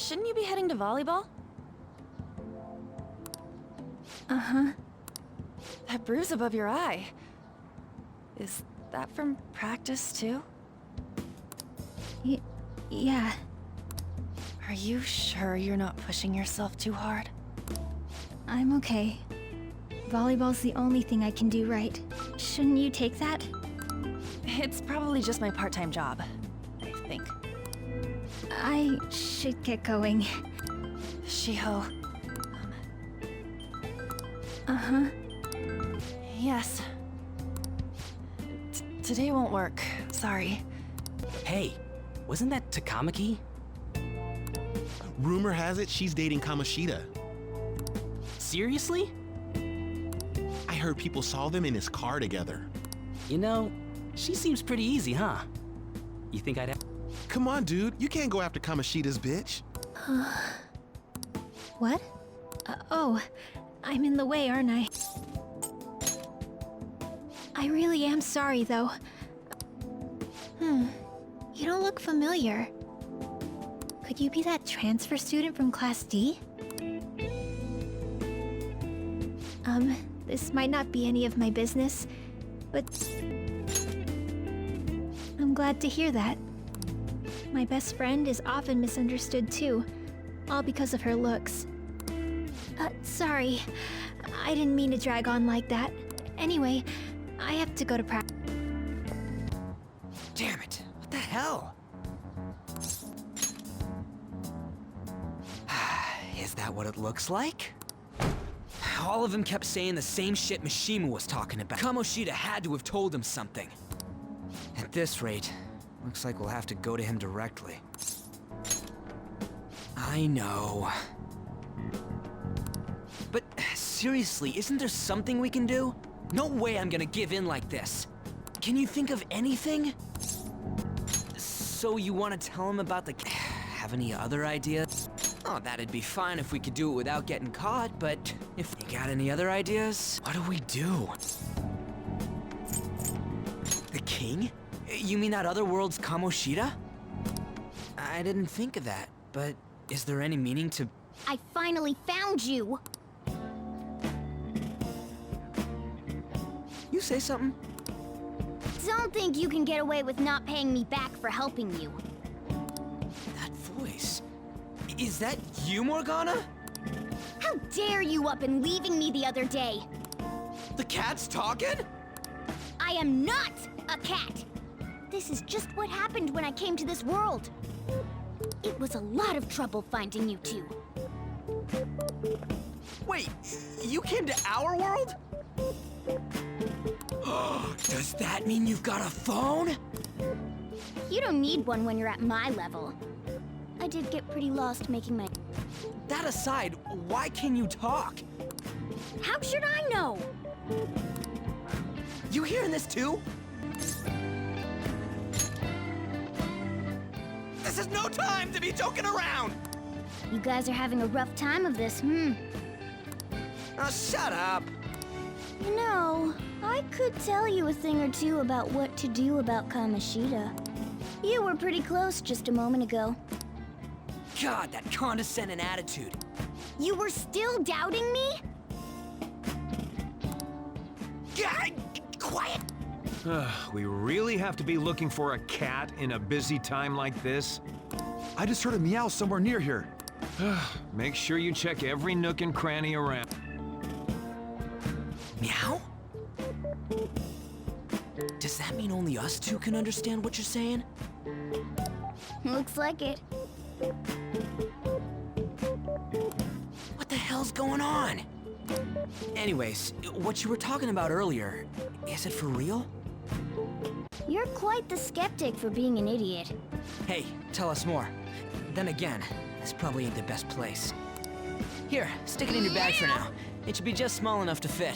shouldn't you be heading to volleyball? Uh-huh. That bruise above your eye. Is that from practice, too? Yeah. Are you sure you're not pushing yourself too hard? I'm okay. Volleyball's the only thing I can do right. Shouldn't you take that? It's probably just my part-time job, I think. I should get going. Shiho. Uh-huh. Yes. Today won't work. Sorry. Hey, wasn't that Takamaki? Rumor has it she's dating Kamoshida. Seriously? I heard people saw them in his car together. You know, she seems pretty easy, huh? You think I'd have... Come on, dude. You can't go after Kamoshida's bitch. What? Oh, I'm in the way, aren't I? I really am sorry, though. You don't look familiar. Could you be that transfer student from Class D? This might not be any of my business, but I'm glad to hear that. My best friend is often misunderstood too, all because of her looks. Sorry. I didn't mean to drag on like that. Anyway, I have to go to practice. Damn it, what the hell? Is that what it looks like? All of them kept saying the same shit Mishima was talking about. Kamoshida had to have told him something. At this rate, looks like we'll have to go to him directly. I know. But seriously, isn't there something we can do? No way I'm gonna give in like this. Can you think of anything? So you want to tell him about the... Have any other ideas? Oh, that'd be fine if we could do it without getting caught, but if you got any other ideas, what do we do? The king? You mean that other world's Kamoshida? I didn't think of that, but is there any meaning to... I finally found you! You say something? Don't think you can get away with not paying me back for helping you. That voice... Is that you, Morgana? How dare you up and leaving me the other day? The cat's talking? I am not a cat! This is just what happened when I came to this world. It was a lot of trouble finding you two. Wait, you came to our world? Does that mean you've got a phone? You don't need one when you're at my level. I did get pretty lost making my... That aside, why can you talk? How should I know? You hearing this too? This is no time to be joking around! You guys are having a rough time of this, Oh, shut up! You know, I could tell you a thing or two about what to do about Kamoshida. You were pretty close just a moment ago. God, that condescending attitude. You were still doubting me? God, quiet! We really have to be looking for a cat in a busy time like this? I just heard a meow somewhere near here. Make sure you check every nook and cranny around. Meow? Does that mean only us two can understand what you're saying? Looks like it. What the hell's going on? Anyways, what you were talking about earlier, is it for real? You're quite the skeptic for being an idiot. Hey, tell us more. Then again, this probably ain't the best place. Here, stick it in your bag for now. It should be just small enough to fit.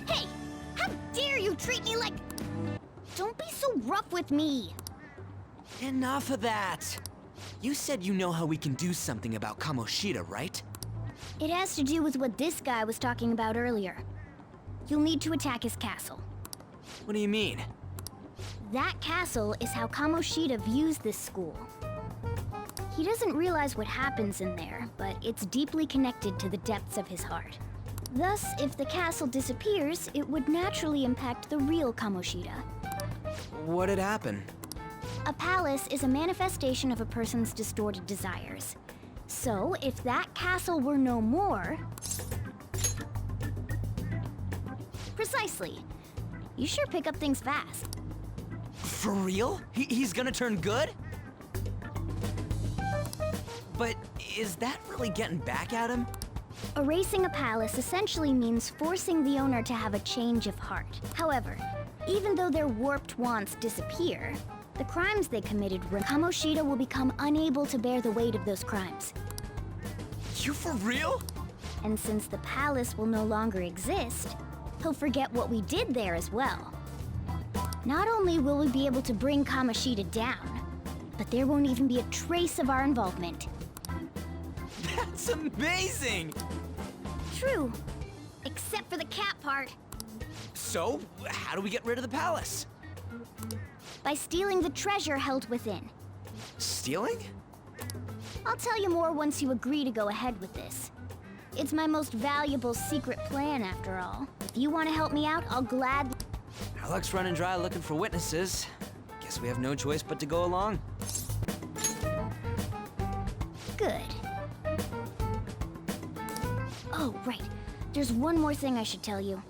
Hey! How dare you treat me like... Don't be so rough with me! Enough of that! You said you know how we can do something about Kamoshida, right? It has to do with what this guy was talking about earlier. You'll need to attack his castle. What do you mean? That castle is how Kamoshida views this school. He doesn't realize what happens in there, but it's deeply connected to the depths of his heart. Thus, if the castle disappears, it would naturally impact the real Kamoshida. What'd happen? A palace is a manifestation of a person's distorted desires. So, if that castle were no more... Precisely. You sure pick up things fast. For real? He's gonna turn good? But is that really getting back at him? Erasing a palace essentially means forcing the owner to have a change of heart. However, even though their warped wants disappear, the crimes they committed, Kamoshida will become unable to bear the weight of those crimes. You for real? And since the palace will no longer exist, he'll forget what we did there as well. Not only will we be able to bring Kamoshida down, but there won't even be a trace of our involvement. That's amazing! True. Except for the cat part. So, how do we get rid of the palace? By stealing the treasure held within. Stealing? I'll tell you more once you agree to go ahead with this. It's my most valuable secret plan, after all. If you want to help me out, I'll gladly... Our luck's running dry looking for witnesses. Guess we have no choice but to go along. Good. Oh, right. There's one more thing I should tell you.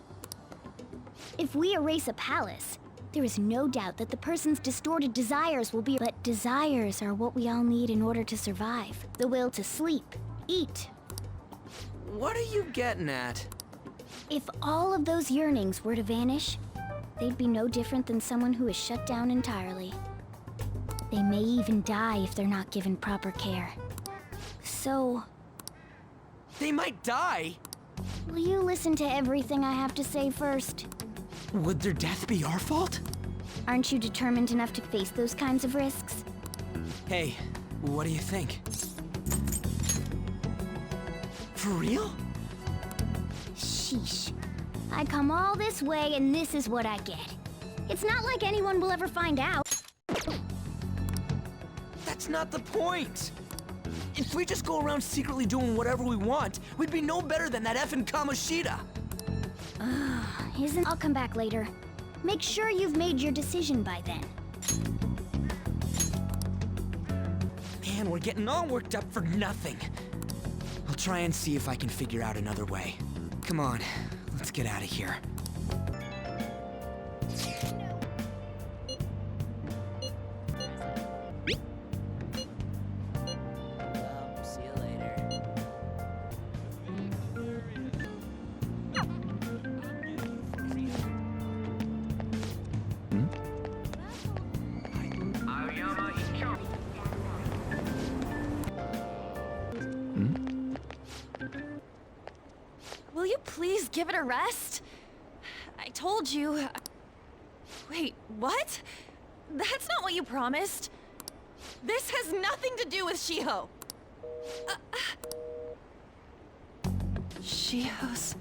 If we erase a palace, there is no doubt that the person's distorted desires will be... But desires are what we all need in order to survive. The will to sleep, eat. What are you getting at? If all of those yearnings were to vanish, they'd be no different than someone who is shut down entirely. They may even die if they're not given proper care. So, They might die? will you listen to everything I have to say first? Would their death be our fault? Aren't you determined enough to face those kinds of risks? Hey, what do you think? For real? Sheesh. I come all this way and this is what I get. It's not like anyone will ever find out. That's not the point! If we just go around secretly doing whatever we want, we'd be no better than that effing Kamoshida! I'll come back later. Make sure you've made your decision by then. Man, we're getting all worked up for nothing. I'll try and see if I can figure out another way. Come on, let's get out of here. See you later. Will you please give it a rest? I told you... Wait, what? That's not what you promised. This has nothing to do with Shiho. Shiho's...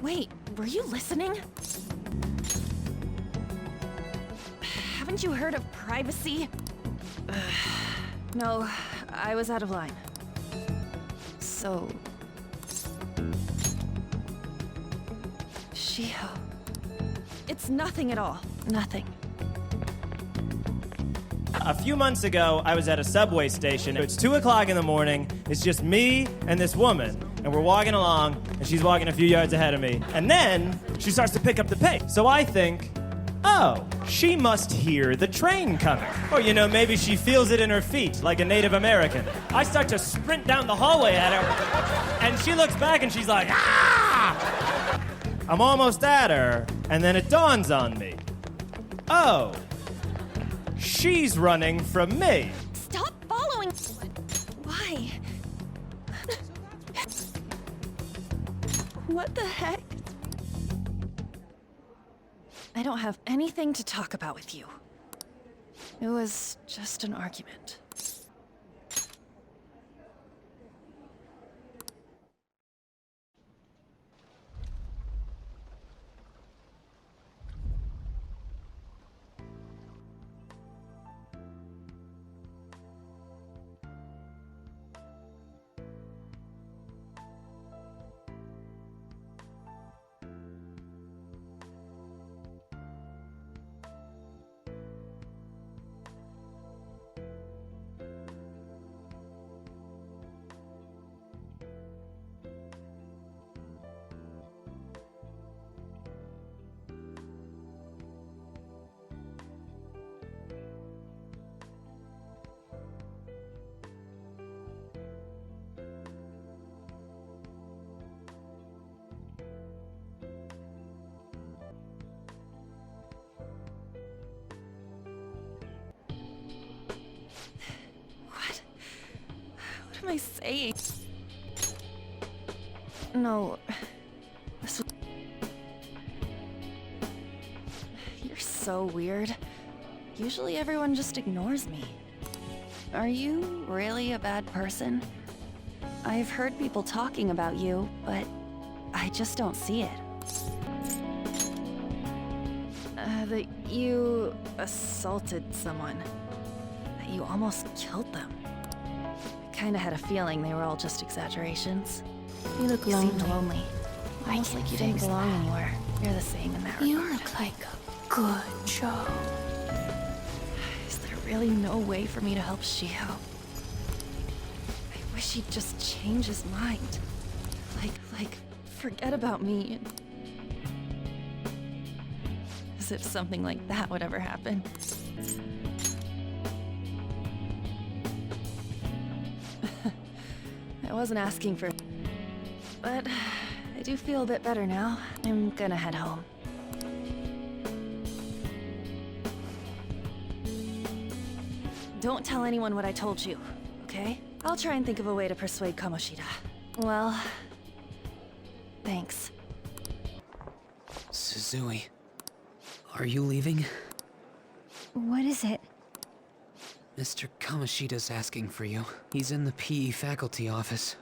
Wait, were you listening? Haven't you heard of privacy? No, I was out of line. So... Shiho... It's nothing at all. Nothing. A few months ago, I was at a subway station. It's 2 o'clock in the morning. It's just me and this woman. And we're walking along, and she's walking a few yards ahead of me. And then she starts to pick up the pace. So I think, oh, she must hear the train coming. Or, you know, maybe she feels it in her feet, like a Native American. I start to sprint down the hallway at her, and she looks back and she's like, ah! I'm almost at her, and then it dawns on me. Oh, she's running from me. Stop following... Why? What the heck? I don't have anything to talk about with you. It was just an argument. am I saying? No. This was... You're so weird. Usually everyone just ignores me. Are you really a bad person? I've heard people talking about you, but I just don't see it. That you assaulted someone. That you almost killed them. I kinda had a feeling they were all just exaggerations. You look You lonely. seemed lonely. Almost like you didn't belong anywhere. You're the same in that regard. You look like a good Joe. Is there really no way for me to help Shiho? I wish he'd just change his mind. Like, forget about me. As if something like that would ever happen. I wasn't asking for... But I do feel a bit better now. I'm gonna head home. Don't tell anyone what I told you, okay? I'll try and think of a way to persuade Kamoshida. Well... thanks. Suzui, are you leaving? What is it? Mr. Kamoshida's asking for you. He's in the PE faculty office.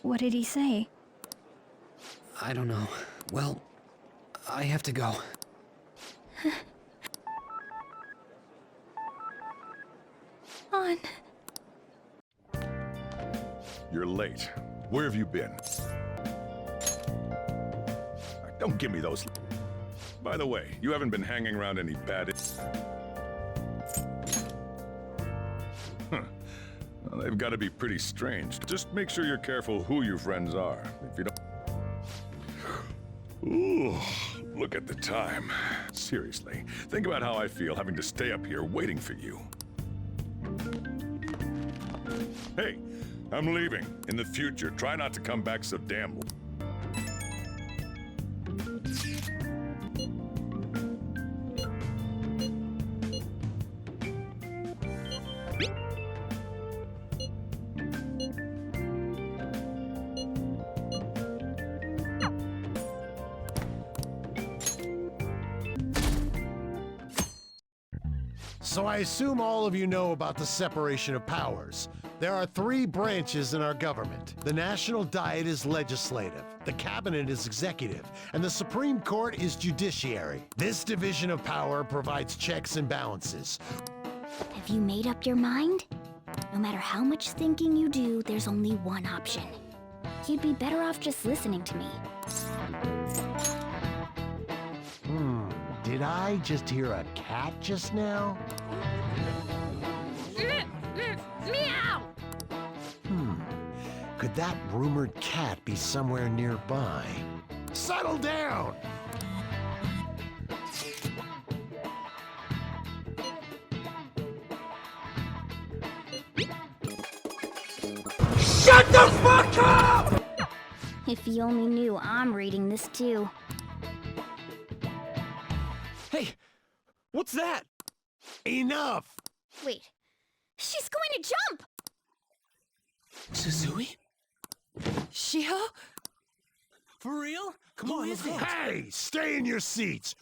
What did he say? I don't know. Well, I have to go. On. You're late. Where have you been? Don't give me those. By the way, you haven't been hanging around any bad... Well, they've got to be pretty strange. Just make sure you're careful who your friends are. If you don't... Ooh, look at the time. Seriously, think about how I feel having to stay up here waiting for you. Hey, I'm leaving. In the future, try not to come back so damn... So I assume all of you know about the separation of powers. There are 3 branches in our government. The National Diet is legislative, the Cabinet is executive, and the Supreme Court is judiciary. This division of power provides checks and balances. Have you made up your mind? No matter how much thinking you do, there's only one option. You'd be better off just listening to me. Did I just hear a cat just now? Meow! Could that rumored cat be somewhere nearby? Settle down! Shut the fuck up! If you only knew I'm reading this too. Hey, what's that? Enough! Wait, she's going to jump! Suzui? Shiho? For real? Come on, let's go. Hey, stay in your seats!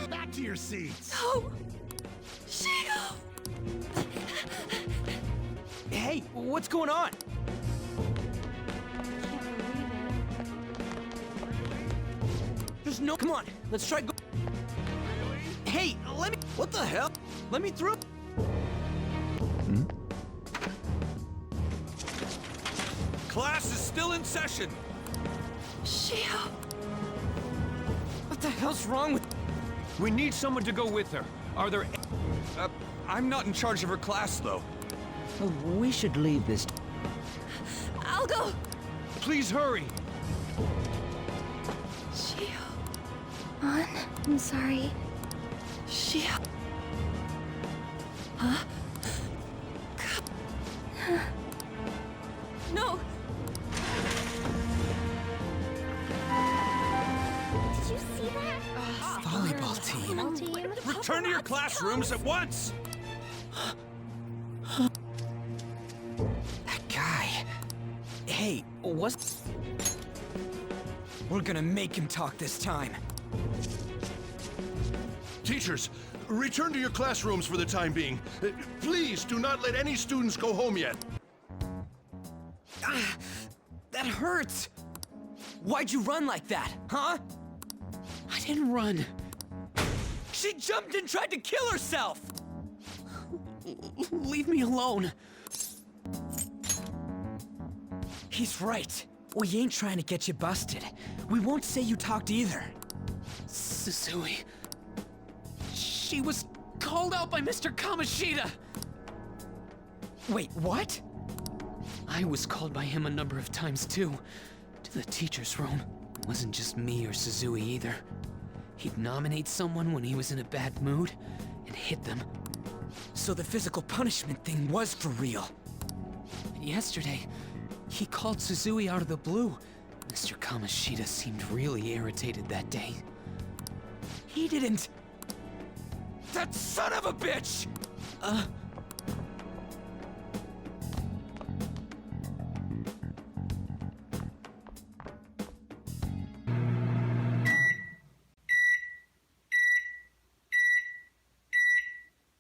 Back to your seats! Oh! Shiho! Hey, what's going on? There's no... Come on, let's try go... Hey, let me... What the hell? Let me through... Class is still in session. Shiho! What the hell's wrong with... We need someone to go with her. Are there... I'm not in charge of her class, though. We should leave this... I'll go! Please hurry. Shiho. On. I'm sorry. Shiho. Huh? No! Did you Return to your classrooms at once! That guy. Hey, what's... We're gonna make him talk this time. Teachers, return to your classrooms for the time being. Please do not let any students go home yet. Ah, that hurts. Why'd you run like that, huh? I didn't run. She jumped and tried to kill herself! Leave me alone. He's right. We ain't trying to get you busted. We won't say you talked either. Susui. She was called out by Mr. Kamoshida. Wait, what? I was called by him a number of times too. To the teacher's room. It wasn't just me or Susui either. He'd nominate someone when he was in a bad mood and hit them. So the physical punishment thing was for real. And yesterday, he called Susui out of the blue. Mr. Kamoshida seemed really irritated that day. He didn't... That son of a bitch!